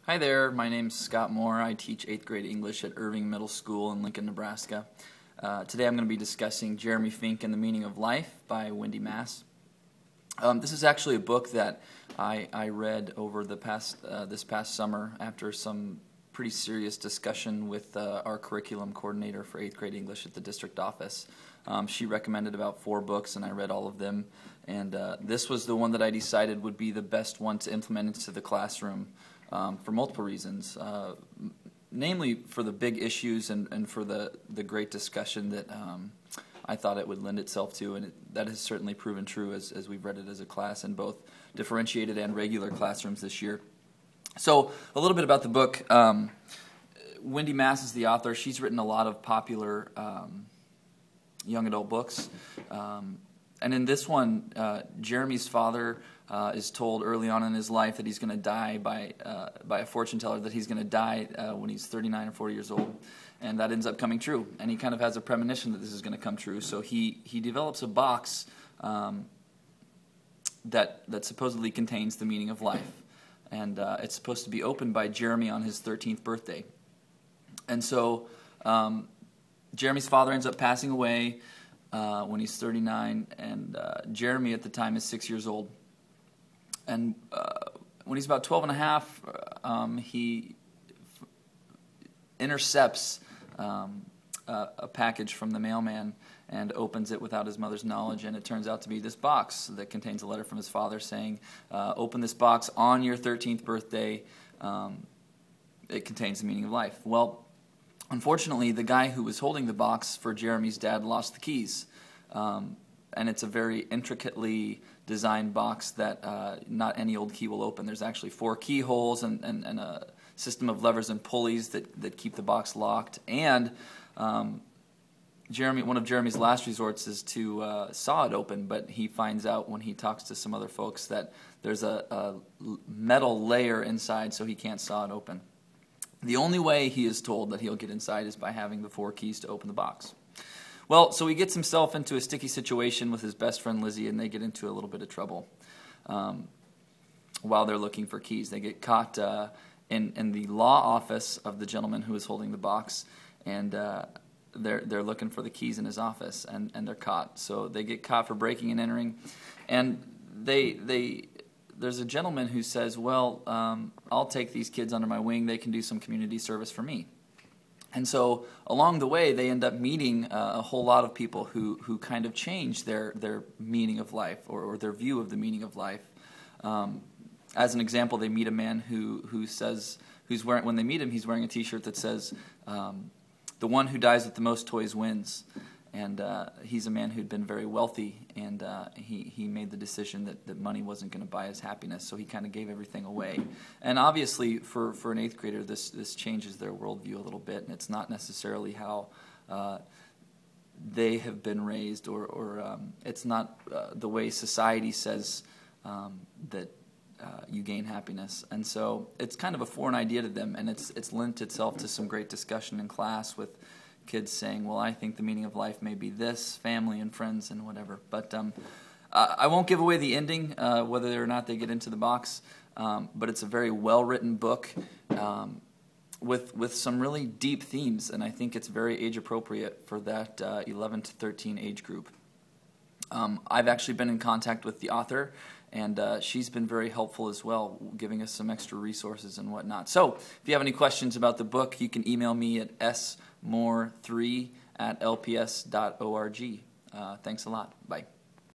Hi there, my name's Scott Moore. I teach 8th grade English at Irving Middle School in Lincoln, Nebraska. Today I'm going to be discussing Jeremy Fink and the Meaning of Life by Wendy Mass. This is actually a book that I read over this past summer after some pretty serious discussion with our curriculum coordinator for 8th grade English at the district office. She recommended about 4 books and I read all of them, and this was the one that I decided would be the best one to implement into the classroom for multiple reasons, namely for the big issues and for the great discussion that I thought it would lend itself to, and that has certainly proven true as we've read it as a class in both differentiated and regular classrooms this year. So a little bit about the book. Wendy Mass is the author. She's written a lot of popular young adult books. And in this one, Jeremy's father is told early on in his life that he's going to die by a fortune teller, that he's going to die when he's 39 or 40 years old. And that ends up coming true. And he kind of has a premonition that this is going to come true. So he develops a box that supposedly contains the meaning of life. And it's supposed to be opened by Jeremy on his 13th birthday. And so Jeremy's father ends up passing away when he's 39, and Jeremy at the time is 6 years old. And when he's about 12 and a half, he intercepts a package from the mailman and opens it without his mother's knowledge, and it turns out to be this box that contains a letter from his father saying, open this box on your 13th birthday, it contains the meaning of life. Well, unfortunately, the guy who was holding the box for Jeremy's dad lost the keys, and it's a very intricately designed box that not any old key will open. There's actually 4 keyholes and a system of levers and pulleys that keep the box locked, and one of Jeremy's last resorts is to saw it open, but he finds out when he talks to some other folks that there's a metal layer inside, so he can't saw it open. The only way he is told that he'll get inside is by having the 4 keys to open the box. Well, so he gets himself into a sticky situation with his best friend Lizzie, and they get into a little bit of trouble while they're looking for keys. They get caught in the law office of the gentleman who is holding the box, and they're looking for the keys in his office, and they're caught. So they get caught for breaking and entering, and there's a gentleman who says, well, I'll take these kids under my wing. They can do some community service for me. And so along the way, they end up meeting a whole lot of people who kind of change their meaning of life or their view of the meaning of life. As an example, they meet a man when they meet him, he's wearing a T-shirt that says, the one who dies with the most toys wins. And he's a man who'd been very wealthy, and he made the decision that money wasn't going to buy his happiness, so he kind of gave everything away. And obviously, for an 8th grader, this changes their worldview a little bit, and it's not necessarily how they have been raised, or it's not the way society says that you gain happiness. And so it's kind of a foreign idea to them, and it's lent itself to some great discussion in class with kids saying, well, I think the meaning of life may be this, family and friends and whatever. But I won't give away the ending, whether or not they get into the box, but it's a very well-written book with some really deep themes, and I think it's very age-appropriate for that 11 to 13 age group. I've actually been in contact with the author, and she's been very helpful as well, giving us some extra resources and whatnot. So if you have any questions about the book, you can email me at smore3@lps.org. Thanks a lot. Bye.